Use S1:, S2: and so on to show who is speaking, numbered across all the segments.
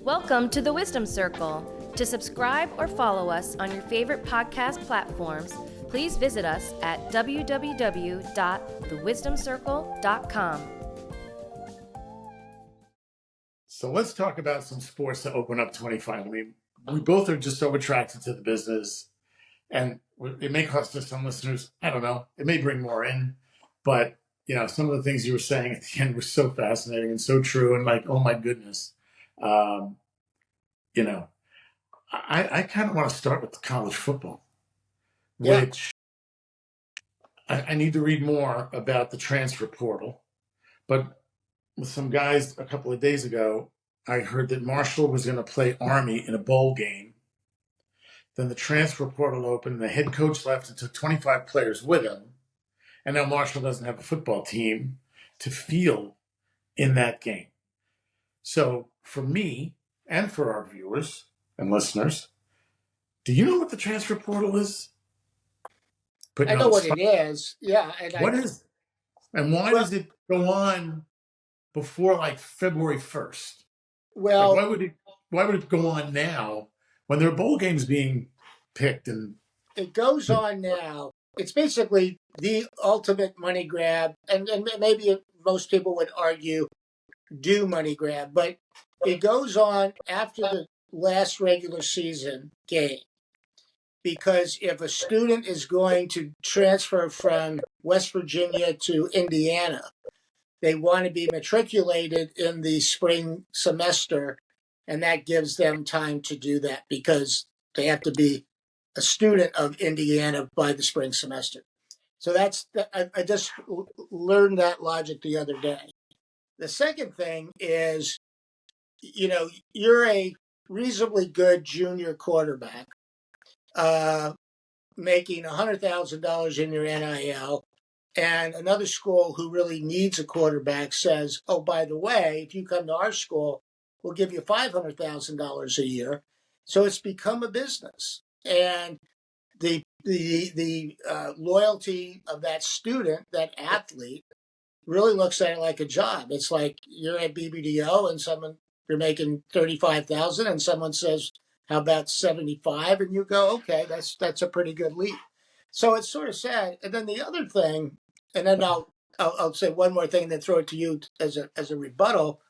S1: Welcome to the Wisdom Circle. To subscribe or follow us on your favorite podcast platforms, please visit us at www.thewisdomcircle.com.
S2: So let's talk about some sports to open up 25. I mean, we both are just so attracted to the business, and it may cost us some listeners. I don't know. It may bring more in, but some of the things you were saying at the end were so fascinating and so true. And like, oh my goodness, um, I kind of want to start with the college football, which I need to read more about the transfer portal. But with some guys a couple of days ago, I heard that Marshall was going to play Army in a bowl game. Then the transfer portal opened, the head coach left and took 25 players with him. And now Marshall doesn't have a football team to field in that game. So for me and for our viewers and listeners, do you know what the transfer portal is?
S3: I know what it is. Yeah.
S2: What is it? And why does it go on before like February 1st?
S3: Well,
S2: why would it go on now when there are bowl games being picked? And
S3: it goes on now. It's basically the ultimate money grab, and maybe most people would argue do money grab, but it goes on after the last regular season game. Because if a student is going to transfer from West Virginia to Indiana, they want to be matriculated in the spring semester, and that gives them time to do that because they have to be a student of Indiana by the spring semester. So I just learned that logic the other day. The second thing is, you're a reasonably good junior quarterback, making $100,000 in your NIL, and another school who really needs a quarterback says, oh, by the way, if you come to our school, we'll give you $500,000 a year. So it's become a business. And the loyalty of that student, that athlete, really looks at it like a job. It's like you're at BBDO and you're making $35,000 and someone says, how about 75? And you go, okay, that's a pretty good leap. So it's sort of sad. And then the other thing, and then I'll say one more thing and then throw it to you as a rebuttal.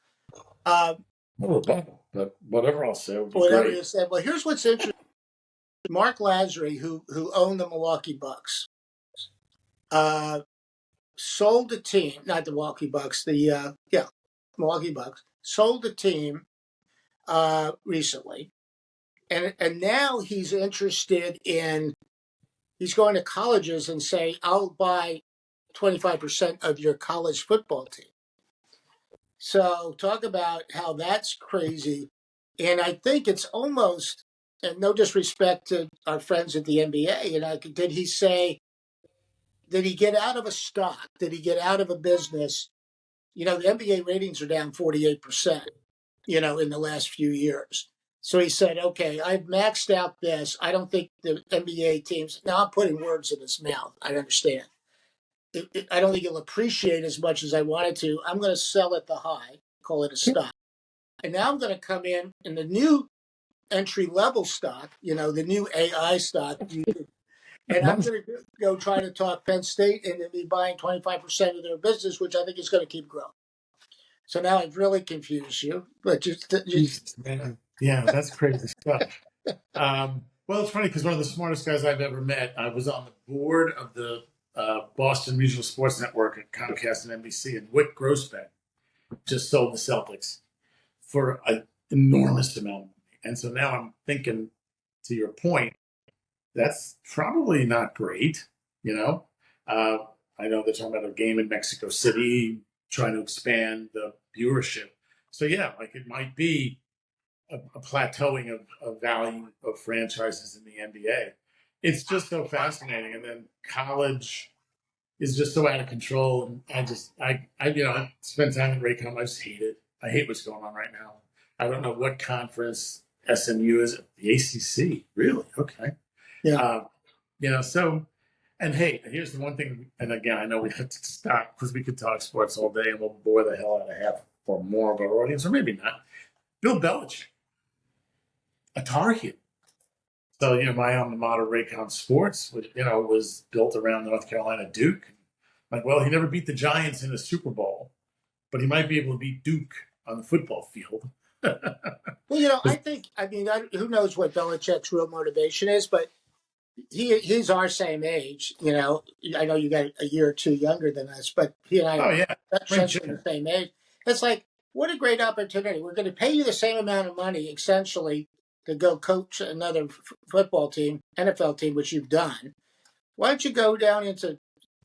S2: rebuttal, but whatever I'll say would be
S3: whatever
S2: great.
S3: You said. Well, here's what's interesting. Mark Lazary, who owned the Milwaukee Bucks, sold a team, not the Milwaukee Bucks, Milwaukee Bucks, sold a team recently. And now he's interested he's going to colleges and say, I'll buy 25% of your college football team. So talk about how that's crazy. And I think it's almost, and no disrespect to our friends at the NBA, did he get out of a stock? Did he get out of a business? The NBA ratings are down 48%, in the last few years. So he said, okay, I've maxed out this. I don't think the NBA teams, now I'm putting words in his mouth. I understand. I don't think he'll appreciate as much as I wanted to. I'm going to sell at the high, call it a stock. And now I'm going to come in the new entry-level stock, the new AI stock. And I'm going to go try to talk Penn State into me buying 25% of their business, which I think is going to keep growing. So now I've really confused you. But
S2: Jesus, man. Yeah, that's crazy stuff. Well, it's funny because one of the smartest guys I've ever met, I was on the board of the Boston Regional Sports Network at Comcast and NBC, and Whit Grossbeck just sold the Celtics for an enormous amount of money. And so now I'm thinking, to your point, that's probably not great, I know they're talking about a game in Mexico City, trying to expand the viewership. So yeah, like it might be a plateauing of value of franchises in the NBA. It's just so fascinating. And then college is just so out of control. And I spend time at Raycom. I just hate it. I hate what's going on right now. I don't know what conference SMU is. The ACC, really? Okay.
S3: Yeah.
S2: So, and hey, here's the one thing, and again, I know we have to stop because we could talk sports all day and we'll bore the hell out of half or more of our audience, or maybe not. Bill Belichick. a Tar Heel. So, my alma mater, Raycom Sports, was built around North Carolina Duke. Like, well, he never beat the Giants in a Super Bowl, but he might be able to beat Duke on the football field.
S3: Well, who knows what Belichick's real motivation is, but he's our same age. I know you got a year or two younger than us, but he and I
S2: Oh,
S3: are
S2: yeah.
S3: essentially the same age. It's like, what a great opportunity. We're going to pay you the same amount of money, essentially, to go coach another football team, NFL team, which you've done. Why don't you go down into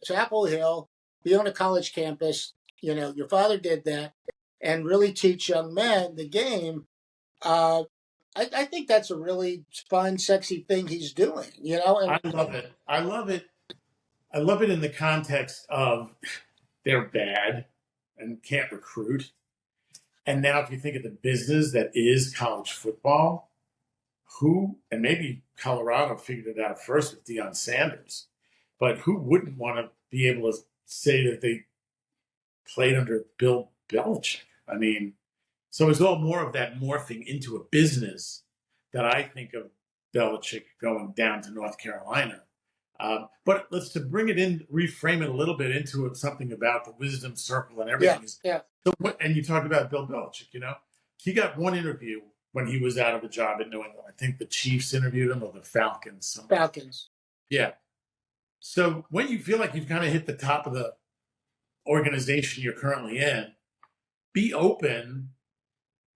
S3: Chapel Hill, be on a college campus? Your father did that, and really teach young men the game. I think that's a really fun, sexy thing he's doing.
S2: I love it. I love it. I love it in the context of they're bad and can't recruit. And now, if you think of the business that is college football, and maybe Colorado figured it out first with Deion Sanders, but who wouldn't want to be able to say that they played under Bill Belichick? I mean, so it's all more of that morphing into a business that I think of Belichick going down to North Carolina. But let's to bring it in, reframe it a little bit into something about the wisdom circle and everything.
S3: Yeah.
S2: So and you talked about Bill Belichick, he got one interview when he was out of a job in New England. I think the Chiefs interviewed him or the Falcons.
S3: Falcons.
S2: Yeah. So when you feel like you've kind of hit the top of the organization you're currently in, be open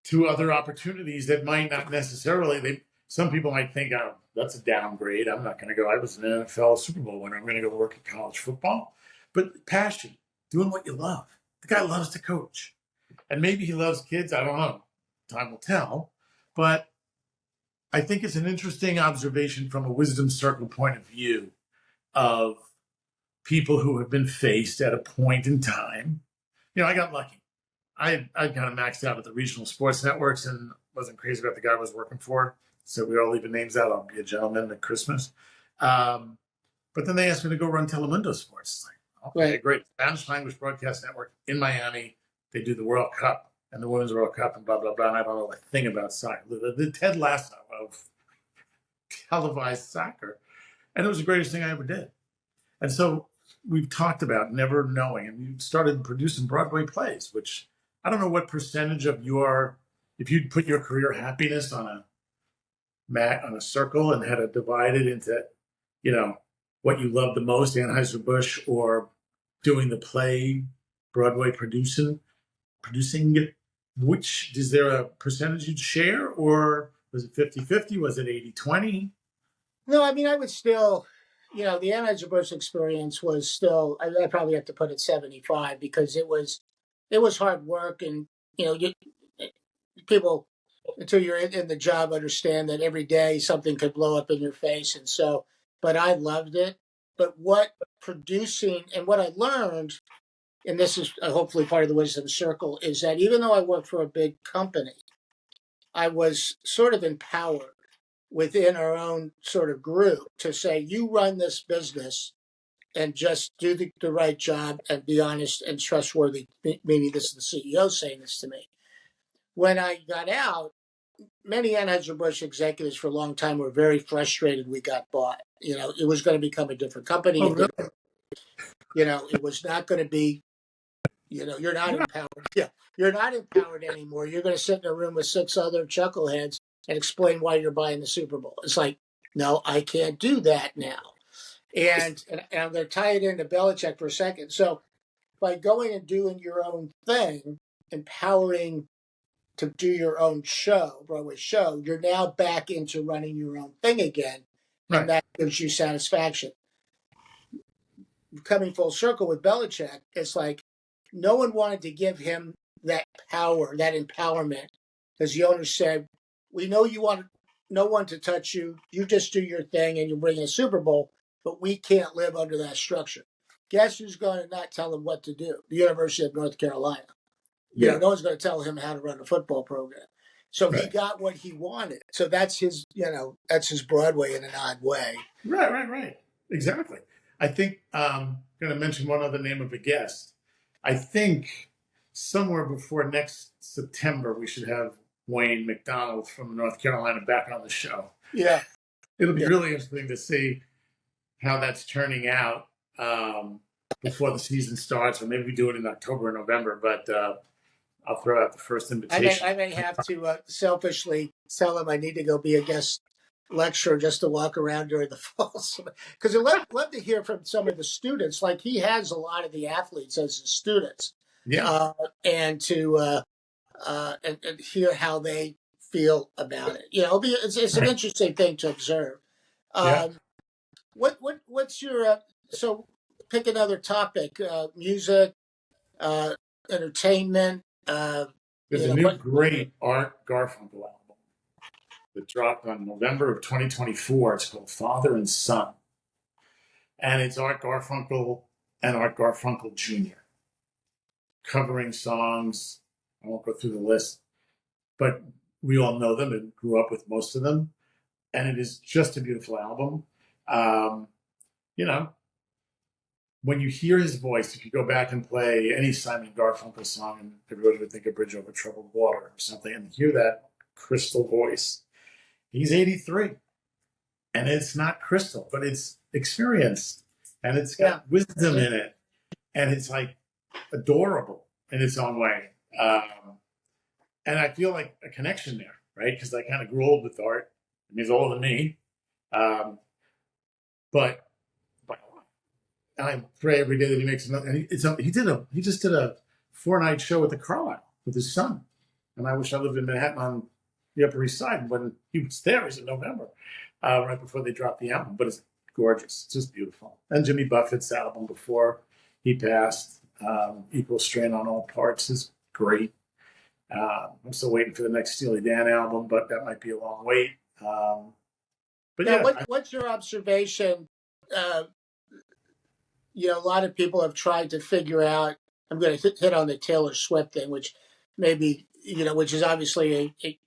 S2: to other opportunities that might not necessarily, some people might think, oh, that's a downgrade. I'm not going to go. I was an NFL Super Bowl winner. I'm going to go work at college football. But passion, doing what you love. The guy loves to coach. And maybe he loves kids. I don't know. Time will tell. But I think it's an interesting observation from a wisdom circle point of view of people who have been faced at a point in time. I got lucky. I kind of maxed out at the regional sports networks and wasn't crazy about the guy I was working for. So we were all leaving names out. I'll be a gentleman at Christmas. But then they asked me to go run Telemundo Sports. It's like, okay,
S3: Right.
S2: great. Spanish language broadcast network in Miami. They do the World Cup and the Women's World Cup and blah, blah, blah. And I don't know a thing about soccer. The Ted Lasso of televised soccer. And it was the greatest thing I ever did. And so we've talked about never knowing. And you started producing Broadway plays, which I don't know what percentage of if you'd put your career happiness on a circle and had to divide it into, what you love the most, Anheuser-Busch, or doing the play, Broadway producing, which, is there a percentage you'd share, or was it 50-50? Was it 80-20?
S3: No, I would still, the Anheuser-Busch experience was still, I probably have to put it 75 because it was hard work. And, people, until you're in the job, understand that every day something could blow up in your face. And so, but I loved it. But what producing and what I learned, and this is hopefully part of the wisdom circle, is that even though I worked for a big company, I was sort of empowered within our own sort of group to say, you run this business and just do the right job and be honest and trustworthy, meaning this is the CEO saying this to me. When I got out, many Anheuser-Busch executives for a long time were very frustrated we got bought. It was going to become a different company.
S2: Oh, really?
S3: It was not going to be, you're not empowered. Yeah, you're not empowered anymore. You're going to sit in a room with 6 other chuckleheads and explain why you're buying the Super Bowl. It's like, no, I can't do that now. And I'm going to tie it into Belichick for a second. So by going and doing your own thing, empowering to do your own show, Broadway show, you're now back into running your own thing again.
S2: Right.
S3: And that gives you satisfaction. Coming full circle with Belichick, it's like no one wanted to give him that power, that empowerment, because the owner said, we know you want no one to touch you. You just do your thing and you bring in a Super Bowl, but we can't live under that structure. Guess who's going to not tell him what to do? The University of North Carolina.
S2: Yeah.
S3: No one's going to tell him how to run a football program. So
S2: Right.
S3: He got what he wanted. So that's his, that's his Broadway in an odd way.
S2: Right. Exactly. I think I'm going to mention one other name of a guest. I think somewhere before next September, we should have Wayne McDonald from North Carolina back on the show.
S3: Yeah.
S2: It'll be
S3: Yeah.
S2: really interesting to see how that's turning out before the season starts, or maybe we do it in October or November. But I'll throw out the first invitation.
S3: I may have to selfishly tell him I need to go be a guest lecturer just to walk around during the fall. Because I'd love to hear from some of the students. Like he has a lot of the athletes as his students.
S2: Yeah.
S3: And to and hear how they feel about it. It's an interesting thing to observe.
S2: Yeah.
S3: What's your so pick another topic, music, entertainment.
S2: There's a new great Art Garfunkel album that dropped on November of 2024. It's called Father and Son. And it's Art Garfunkel and Art Garfunkel Jr. covering songs. I won't go through the list, but we all know them and grew up with most of them. And it is just a beautiful album. You know, when you hear his voice, if you go back and play any Simon Garfunkel song, and everybody would think of Bridge Over Troubled Water or something, and hear that crystal voice, he's 83. And it's not crystal, but it's experienced. And it's got wisdom in it. And it's like adorable in its own way. And I feel like a connection there, right? Because I kind of grew old with Art. I mean, he's older than me. But I pray every day that he makes another. And he just did a 4-night show at the Carlisle with his son. And I wish I lived in Manhattan on the Upper East Side. When he was there, it was in November, right before they dropped the album. But it's gorgeous. It's just beautiful. And Jimmy Buffett's album before he passed, Equal Strain on All Parts, is great. I'm still waiting for the next Steely Dan album, but that might be a long wait. But
S3: now,
S2: yeah,
S3: what's your observation? A lot of people have tried to figure out. I'm going to hit on the Taylor Swift thing, which maybe which is obviously a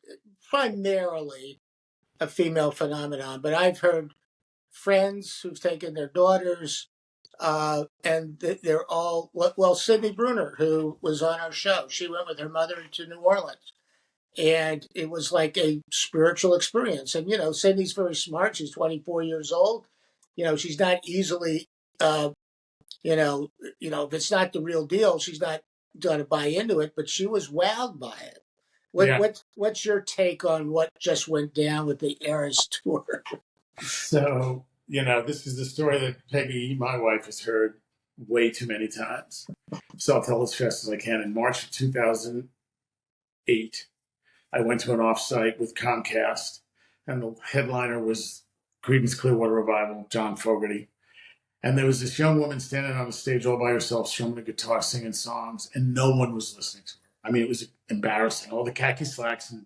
S3: primarily a female phenomenon. But I've heard friends who've taken their daughters, and they're all Sydney Bruner, who was on our show, she went with her mother to New Orleans. And it was like a spiritual experience. And, Sydney's very smart. She's 24 years old. She's not easily, if it's not the real deal, she's not going to buy into it, but she was wowed by it. What's your take on what just went down with the Eras tour?
S2: So, this is the story that Peggy, my wife, has heard way too many times. So I'll tell as fast as I can. In March of 2008, I went to an offsite with Comcast, and the headliner was Creedence Clearwater Revival, John Fogerty. And there was this young woman standing on the stage all by herself, strumming a guitar, singing songs, and no one was listening to her. I mean, it was embarrassing. All the khaki slacks and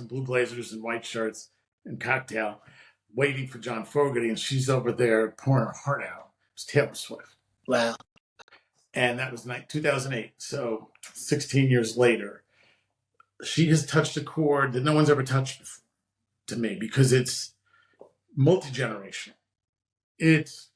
S2: blue blazers and white shirts and cocktail, waiting for John Fogerty, and she's over there pouring her heart out. It was Taylor Swift.
S3: Wow.
S2: And that was 2008. So 16 years later, she has touched a chord that no one's ever touched before, to me, because it's multi-generational. It's,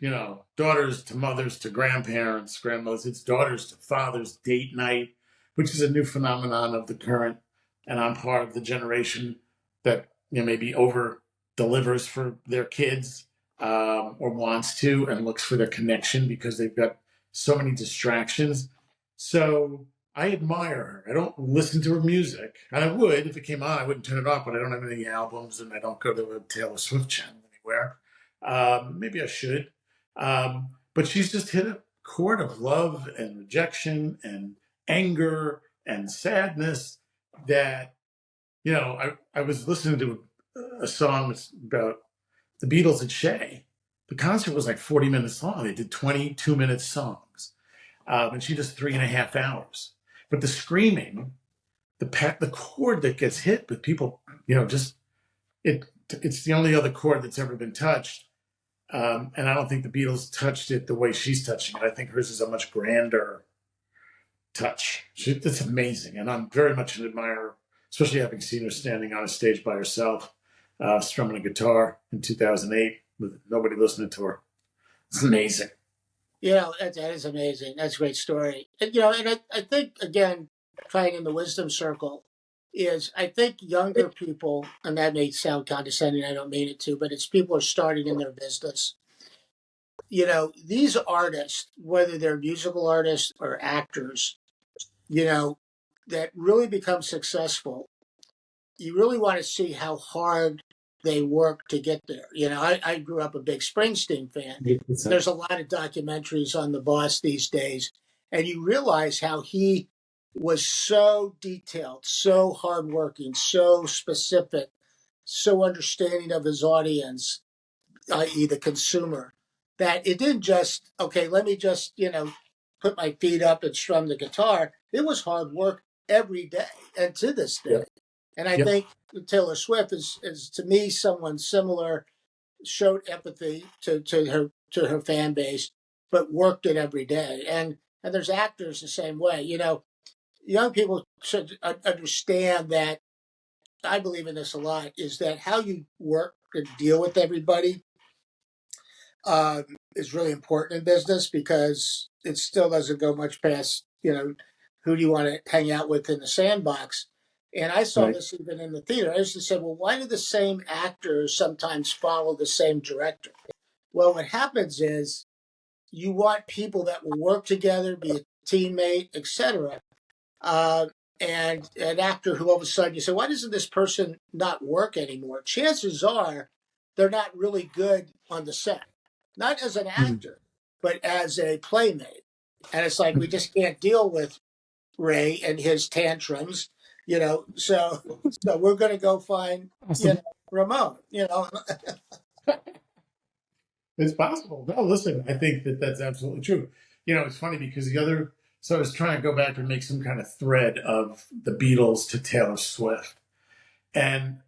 S2: daughters to mothers to grandparents, grandmothers. It's daughters to fathers, date night, which is a new phenomenon of the current. And I'm part of the generation that, maybe over delivers for their kids, or wants to, and looks for their connection because they've got so many distractions. So I admire her. I don't listen to her music. And I would, if it came on, I wouldn't turn it off, but I don't have any albums, and I don't go to a Taylor Swift channel anywhere. Maybe I should. But she's just hit a chord of love and rejection and anger and sadness that, I was listening to a song about the Beatles at Shea. The concert was like 40 minutes long. They did 22-minute songs. And she does 3.5 hours. But the screaming, the chord that gets hit with people, it's the only other chord that's ever been touched. And I don't think the Beatles touched it the way she's touching it. I think hers is a much grander touch. It's amazing. And I'm very much an admirer, especially having seen her standing on a stage by herself, strumming a guitar in 2008 with nobody listening to her. It's amazing.
S3: That is amazing. That's a great story. And I think, again, trying in the wisdom circle, is I think younger people, and that may sound condescending, I don't mean it to, but it's people are starting in their business. These artists, whether they're musical artists or actors, that really become successful, you really want to see how hard they work to get there. I grew up a big Springsteen fan.
S2: 100%.
S3: There's a lot of documentaries on the boss these days, and you realize how he was so detailed, so hardworking, so specific, so understanding of his audience, i.e., the consumer, that it didn't just, okay, let me just, put my feet up and strum the guitar. It was hard work every day and to this day.
S2: Yep.
S3: And I
S2: Yep.
S3: think Taylor Swift is to me someone similar, showed empathy to her fan base, but worked it every day. And there's actors the same way. Young people should understand that. I believe in this a lot. Is that how you work and deal with everybody is really important in business, because it still doesn't go much past who do you want to hang out with in the sandbox. And I saw
S2: Right.
S3: this even in the theater. I used to say, well, why do the same actors sometimes follow the same director? Well, what happens is you want people that will work together, be a teammate, etc. And an actor who all of a sudden you say, why doesn't this person not work anymore? Chances are they're not really good on the set, not as an actor, but as a playmate. And it's like, we just can't deal with Ray and his tantrums, so we're going to go find,
S2: Awesome.
S3: Ramon,
S2: It's possible. No, listen, I think that that's absolutely true. It's funny because so I was trying to go back and make some kind of thread of the Beatles to Taylor Swift. And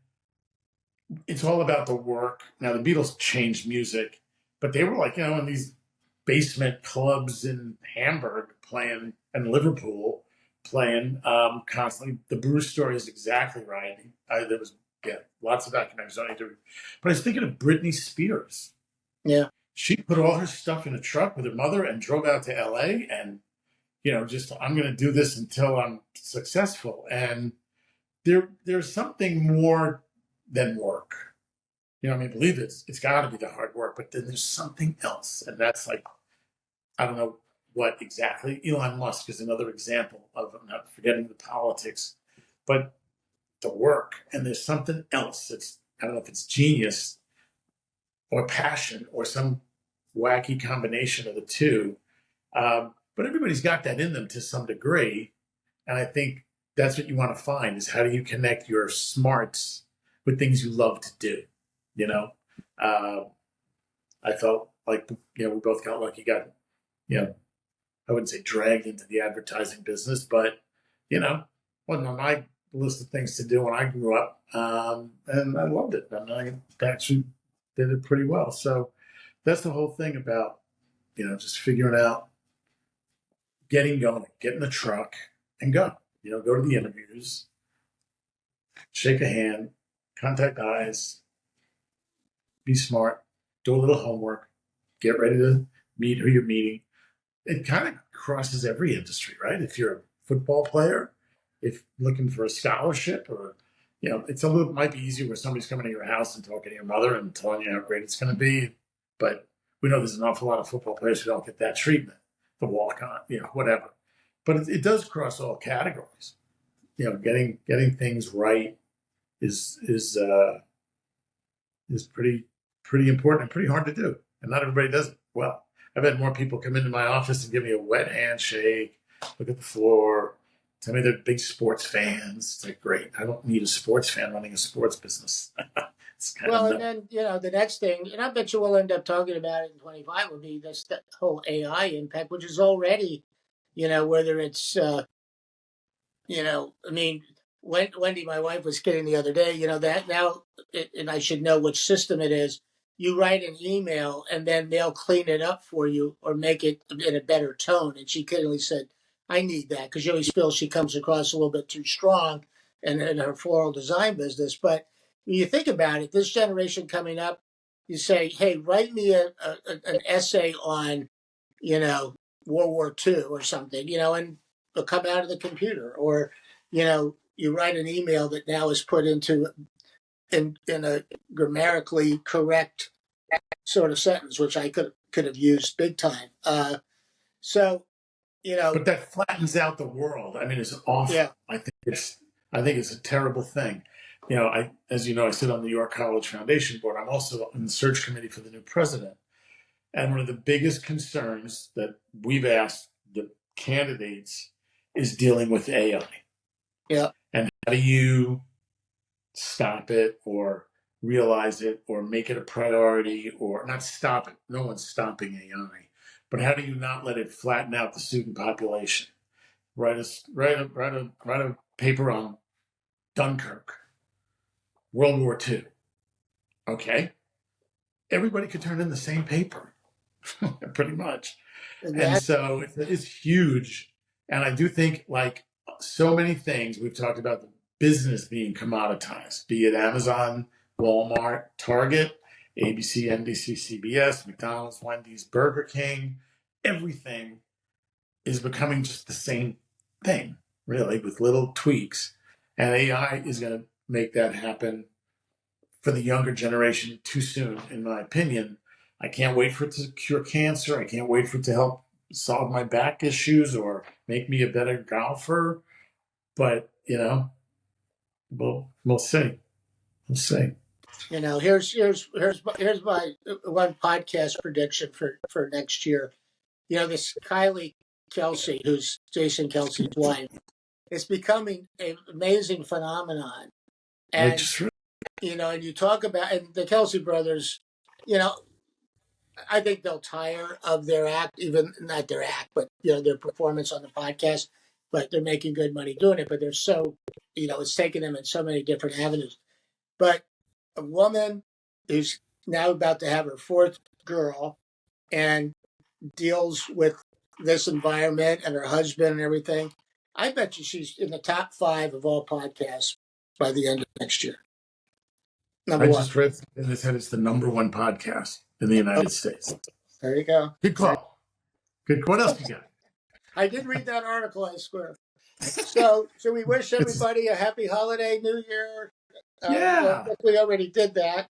S2: it's all about the work. Now, the Beatles changed music, but they were like, in these basement clubs in Hamburg playing and Liverpool playing constantly. The Bruce story is exactly right. There was lots of documentaries on it. But I was thinking of Britney Spears.
S3: Yeah.
S2: She put all her stuff in a truck with her mother and drove out to LA and, I'm going to do this until I'm successful. And there's something more than work. Believe it's got to be the hard work, but then there's something else. And that's like, I don't know what exactly. Elon Musk is another example of, I'm not forgetting the politics, but the work. And there's something else. I don't know if it's genius or passion or some wacky combination of the two. But everybody's got that in them to some degree. And I think that's what you want to find is how do you connect your smarts with things you love to do? I felt like, we both got lucky, I wouldn't say dragged into the advertising business, but, wasn't on my list of things to do when I grew up. And I loved it. And I actually did it pretty well. So that's the whole thing about, just figuring out, getting going, get in the truck and go, go to the interviews, shake a hand, contact eyes, be smart, do a little homework, get ready to meet who you're meeting. It kind of crosses every industry, right? If you're a football player, if looking for a scholarship or, might be easier when somebody's coming to your house and talking to your mother and telling you how great it's going to be. But we know there's an awful lot of football players who don't get that treatment, the walk on, whatever. But it does cross all categories. Getting things right is pretty important and pretty hard to do. And not everybody does it well. I've had more people come into my office and give me a wet handshake, look at the floor, tell me they're big sports fans. It's like, great. I don't need a sports fan running a sports business. It's kind
S3: Well,
S2: of
S3: and then, the next thing, and I bet you we'll end up talking about it in 25, will be this whole AI impact, which is already, whether it's, Wendy, my wife, was kidding the other day, that now, and I should know which system it is. You write an email and then they'll clean it up for you or make it in a better tone. And she kiddingly said, I need that, because you always feel she comes across a little bit too strong in her floral design business. But when you think about it, this generation coming up, you say, hey, write me an essay on, World War II or something, and it'll come out of the computer. Or, you write an email that now is put into in a grammatically correct sort of sentence, which I could have used big time. So,
S2: But that flattens out the world. I mean, it's awful.
S3: Yeah.
S2: I think it's a terrible thing. As you know, I sit on the York College Foundation Board. I'm also on the search committee for the new president. And one of the biggest concerns that we've asked the candidates is dealing with AI.
S3: Yeah.
S2: And how do you stop it or realize it or make it a priority, or not stop it? No one's stopping AI. But how do you not let it flatten out the student population? Write a paper on Dunkirk, World War II. Okay. Everybody could turn in the same paper, pretty much. And so it's huge. And I do think, like so many things, we've talked about the business being commoditized, be it Amazon, Walmart, Target, ABC, NBC, CBS, McDonald's, Wendy's, Burger King. Everything is becoming just the same thing, really, with little tweaks. And AI is going to make that happen for the younger generation too soon, in my opinion. I can't wait for it to cure cancer. I can't wait for it to help solve my back issues or make me a better golfer. But, we'll see. We'll see.
S3: Here's my one podcast prediction for next year. This Kylie Kelsey, who's Jason Kelsey's wife, is becoming an amazing phenomenon. And and you talk about, and the Kelsey brothers, I think they'll tire of their act, even not their act, but their performance on the podcast. But they're making good money doing it. But they're so, it's taken them in so many different avenues. But a woman who's now about to have her fourth girl and deals with this environment and her husband and everything, I bet you she's in the top 5 of all podcasts by the end of next year. Number one.
S2: I just read in this head it's the number 1 podcast in the United States.
S3: There you go.
S2: Good call. Good. What else you got?
S3: I did read that article, I swear. So we wish everybody a happy holiday, New Year.
S2: Yeah.
S3: We already did that.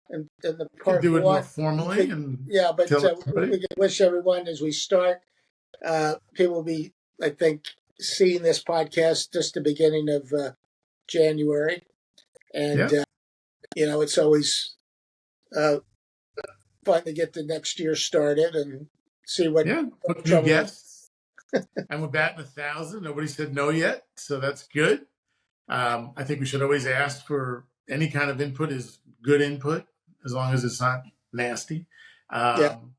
S3: And the part
S2: do it
S3: one,
S2: more formally.
S3: But we can wish everyone as we start. People will be, I think, seeing this podcast just the beginning of January. And, it's always fun to get the next year started and see what
S2: new guests. And we're batting 1,000. Nobody said no yet, so that's good. I think we should always ask for any kind of input is good input, as long as it's not nasty. And,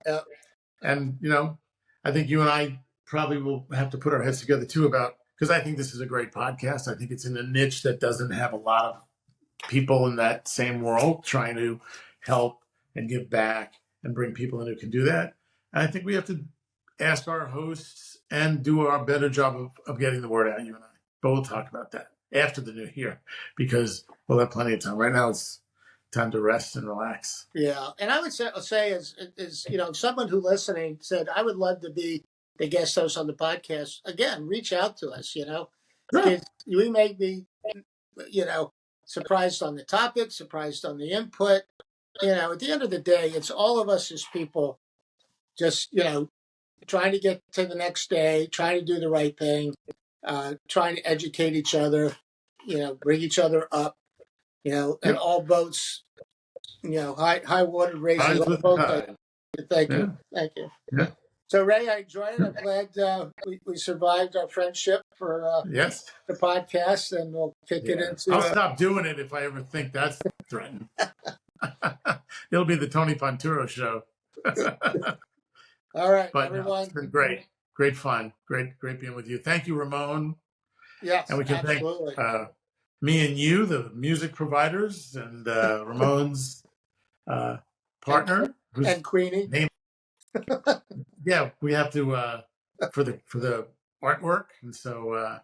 S2: I think you and I probably will have to put our heads together too because I think this is a great podcast. I think it's in a niche that doesn't have a lot of people in that same world trying to help and give back and bring people in who can do that. And I think we have to ask our hosts and do our better job of getting the word out, you and I. But we'll talk about that after the new year because we'll have plenty of time. Right now it's time to rest and relax.
S3: Yeah. And I would say is someone who listening said, I would love to be the guest host on the podcast. Again, reach out to us, because we may be, surprised on the topic, surprised on the input. At the end of the day, it's all of us as people just, trying to get to the next day, trying to do the right thing, trying to educate each other, bring each other up, and all boats, high water raises all boats. Thank you. Thank you.
S2: Yeah.
S3: So, Ray, I enjoyed it. I'm glad we survived our friendship for the podcast, and we'll kick it into...
S2: I'll stop doing it if I ever think that's threatened. It'll be the Tony Ponturo show.
S3: All right,
S2: but
S3: everyone.
S2: No, it's been great. Great fun. Great being with you. Thank you, Ramon.
S3: Yes,
S2: and we can
S3: absolutely.
S2: Thank me and you, the music providers, and Ramon's partner.
S3: And Queenie.
S2: We have to for the artwork, and so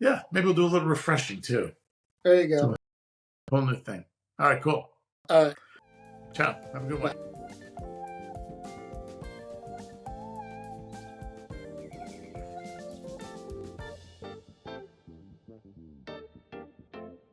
S2: maybe we'll do a little refreshing too.
S3: There you go.
S2: Whole new thing. All right, cool.
S3: All right.
S2: Ciao. Have a good one.